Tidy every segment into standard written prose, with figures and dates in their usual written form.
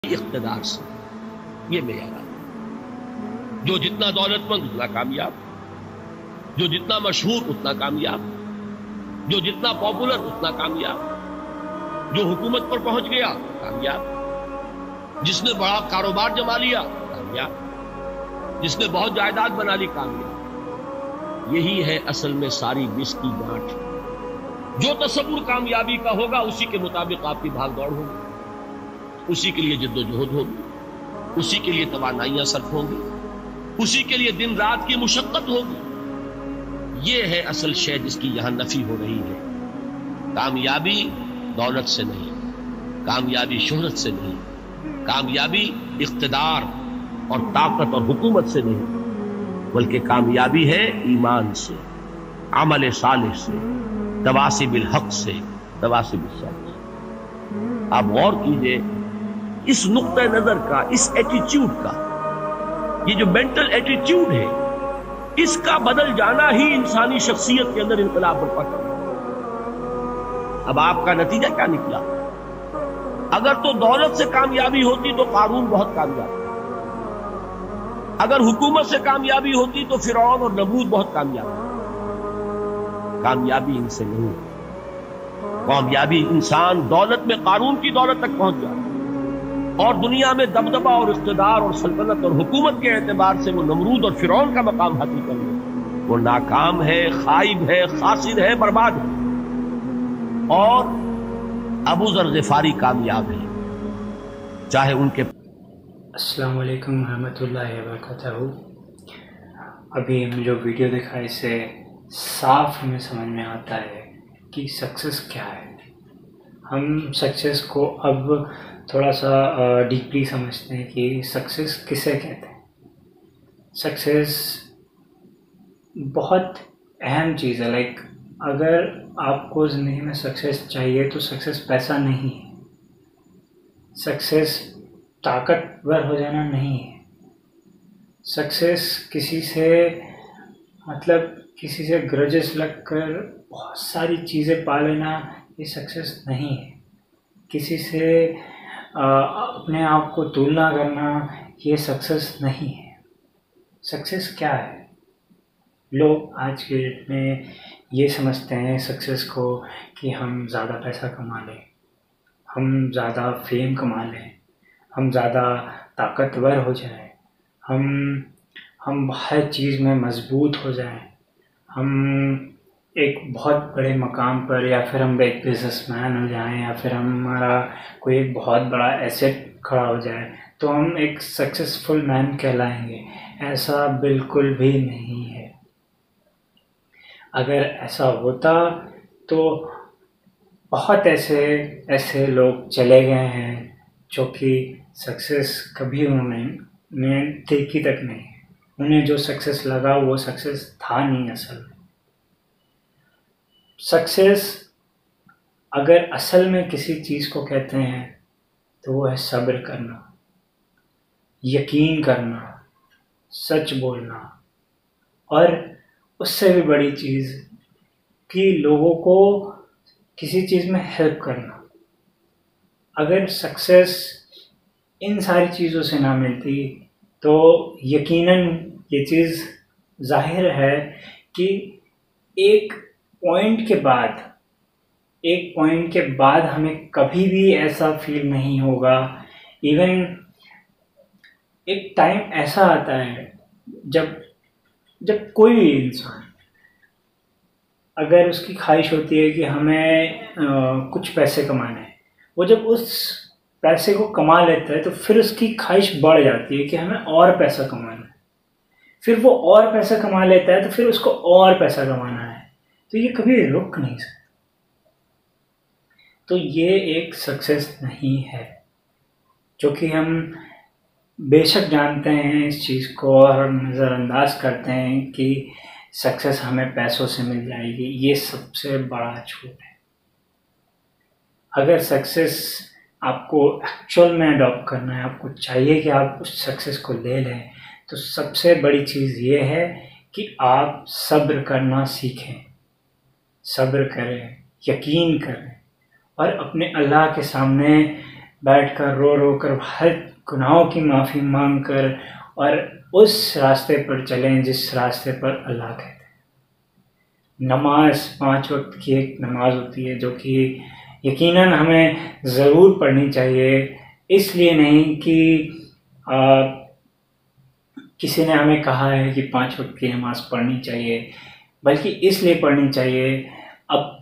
इख्तिदार से, ये मेरा है। जो जितना दौलतमंद उतना कामयाब, जो जितना मशहूर उतना कामयाब, जो जितना पॉपुलर उतना कामयाब, जो हुकूमत पर पहुंच गया कामयाब, जिसने बड़ा कारोबार जमा लिया कामयाब, जिसने बहुत जायदाद बना ली कामयाब। यही है असल में सारी मिस की गांठ। जो तसव्वुर कामयाबी का होगा उसी के मुताबिक आपकी भाग दौड़ होगी, उसी के लिए जद्दोजहद होगी, उसी के लिए तवानाइयां सर्फ होंगी, उसी के लिए दिन रात की मुशक्कत होगी। ये है असल शय जिसकी यहां नफी हो रही है। कामयाबी दौलत से नहीं, कामयाबी शोहरत से नहीं, कामयाबी इख्तिदार और ताकत और हुकूमत से नहीं, बल्कि कामयाबी है ईमान से, अमल सालिह से, तवासी बिल हक से, तवासी बिल सब्र से। आप गौर कीजिए इस नुक्ते नजर का, इस एटीट्यूड का, ये जो मेंटल एटीट्यूड है, इसका बदल जाना ही इंसानी शख्सियत के अंदर इनकलाब बर्पा करना। अब आपका नतीजा क्या निकला? अगर तो दौलत से कामयाबी होती तो कारून बहुत कामयाब, अगर हुकूमत से कामयाबी होती तो फिरौन और नमरूद बहुत कामयाब। कामयाबी इनसे नहीं, कामयाबी इंसान दौलत में कारून की दौलत तक पहुंच जाए और दुनिया में दबदबा और इख्तिदार और सल्तनत और हुकूमत के एतबार से वो नमरूद और फिरौन का मकाम हासिल कर ले, वो नाकाम है, खाइब है, खासिर है, बर्बाद है। और अबू ज़र ग़िफ़ारी कामयाब है, चाहे उनके। अस्सलाम वालेकुम रहमतुल्लाहि व बरकातहू। अभी हम जो वीडियो देखा इससे साफ हमें समझ में आता है कि सक्सेस क्या है। हम सक्सेस को अब थोड़ा सा डीपली समझते हैं कि सक्सेस किसे कहते हैं। सक्सेस बहुत अहम चीज़ है। लाइक अगर आपको ज़िंदगी में सक्सेस चाहिए तो सक्सेस पैसा नहीं है, सक्सेस ताकतवर हो जाना नहीं है, सक्सेस किसी से किसी से ग्रजेस लगकर बहुत सारी चीज़ें पा लेना ये सक्सेस नहीं है। किसी से अपने आप को तुलना करना ये सक्सेस नहीं है। सक्सेस क्या है? लोग आज के डेट में ये समझते हैं सक्सेस को कि हम ज़्यादा पैसा कमा लें, हम ज़्यादा फेम कमा लें, हम ज़्यादा ताकतवर हो जाएं, हम हर चीज़ में मजबूत हो जाएं, हम एक बहुत बड़े मकाम पर, या फिर हम एक बिजनेसमैन हो जाएं, या फिर हमारा कोई एक बहुत बड़ा एसेट खड़ा हो जाए तो हम एक सक्सेसफुल मैन कहलाएंगे। ऐसा बिल्कुल भी नहीं है। अगर ऐसा होता तो बहुत ऐसे लोग चले गए हैं जो कि सक्सेस कभी उन्होंने देखी तक नहीं। उन्हें जो सक्सेस लगा वो सक्सेस था नहीं असल में। सक्सेस अगर असल में किसी चीज़ को कहते हैं तो वो है सब्र करना, यकीन करना, सच बोलना, और उससे भी बड़ी चीज़ कि लोगों को किसी चीज़ में हेल्प करना। अगर सक्सेस इन सारी चीज़ों से ना मिलती तो यकीनन ये चीज़ जाहिर है कि एक पॉइंट के बाद हमें कभी भी ऐसा फील नहीं होगा। इवन एक टाइम ऐसा आता है जब कोई भी इंसान, अगर उसकी ख्वाहिश होती है कि हमें कुछ पैसे कमाने हैं, वो जब उस पैसे को कमा लेता है तो फिर उसकी ख्वाहिश बढ़ जाती है कि हमें और पैसा कमाना है। फिर वो और पैसा कमा लेता है तो फिर उसको और पैसा कमाना है। तो ये कभी रुक नहीं सकता। तो ये एक सक्सेस नहीं है, जो कि हम बेशक जानते हैं इस चीज़ को और नज़रअंदाज करते हैं कि सक्सेस हमें पैसों से मिल जाएगी। ये सबसे बड़ा झूठ है। अगर सक्सेस आपको एक्चुअल में अडॉप्ट करना है, आपको चाहिए कि आप उस सक्सेस को ले लें, तो सबसे बड़ी चीज़ ये है कि आप सब्र करना सीखें, सब्र करें, यकीन करें और अपने अल्लाह के सामने बैठकर रो रो कर हर गुनाहों की माफ़ी मांग कर और उस रास्ते पर चलें जिस रास्ते पर अल्लाह कहते हैं। नमाज 5 वक्त की एक नमाज होती है जो कि यकीनन हमें ज़रूर पढ़नी चाहिए। इसलिए नहीं कि किसी ने हमें कहा है कि 5 वक्त की नमाज पढ़नी चाहिए, बल्कि इसलिए पढ़नी चाहिए। अब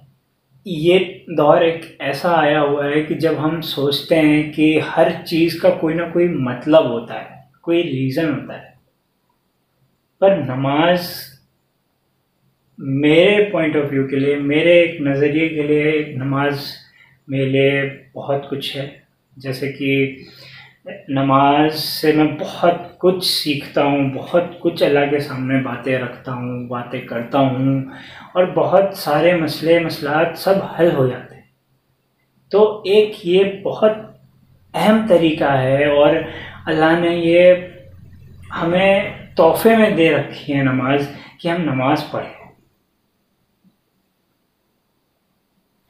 ये दौर एक ऐसा आया हुआ है कि जब हम सोचते हैं कि हर चीज़ का कोई ना कोई मतलब होता है, कोई रीज़न होता है, पर नमाज मेरे पॉइंट ऑफ व्यू के लिए, मेरे एक नज़रिए के लिए नमाज मेरे लिए बहुत कुछ है। जैसे कि नमाज से मैं बहुत कुछ सीखता हूँ, बहुत कुछ अल्लाह के सामने बातें रखता हूँ, बातें करता हूँ और बहुत सारे मसले मसलात सब हल हो जाते हैं। तो एक ये बहुत अहम तरीका है और अल्लाह ने ये हमें तोहफे में दे रखी है नमाज, कि हम नमाज पढ़ें।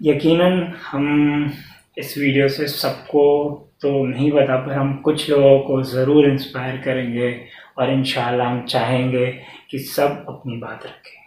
यकीनन हम इस वीडियो से सबको तो नहीं बता, पर हम कुछ लोगों को ज़रूर इंस्पायर करेंगे और इंशाअल्लाह हम चाहेंगे कि सब अपनी बात रखें।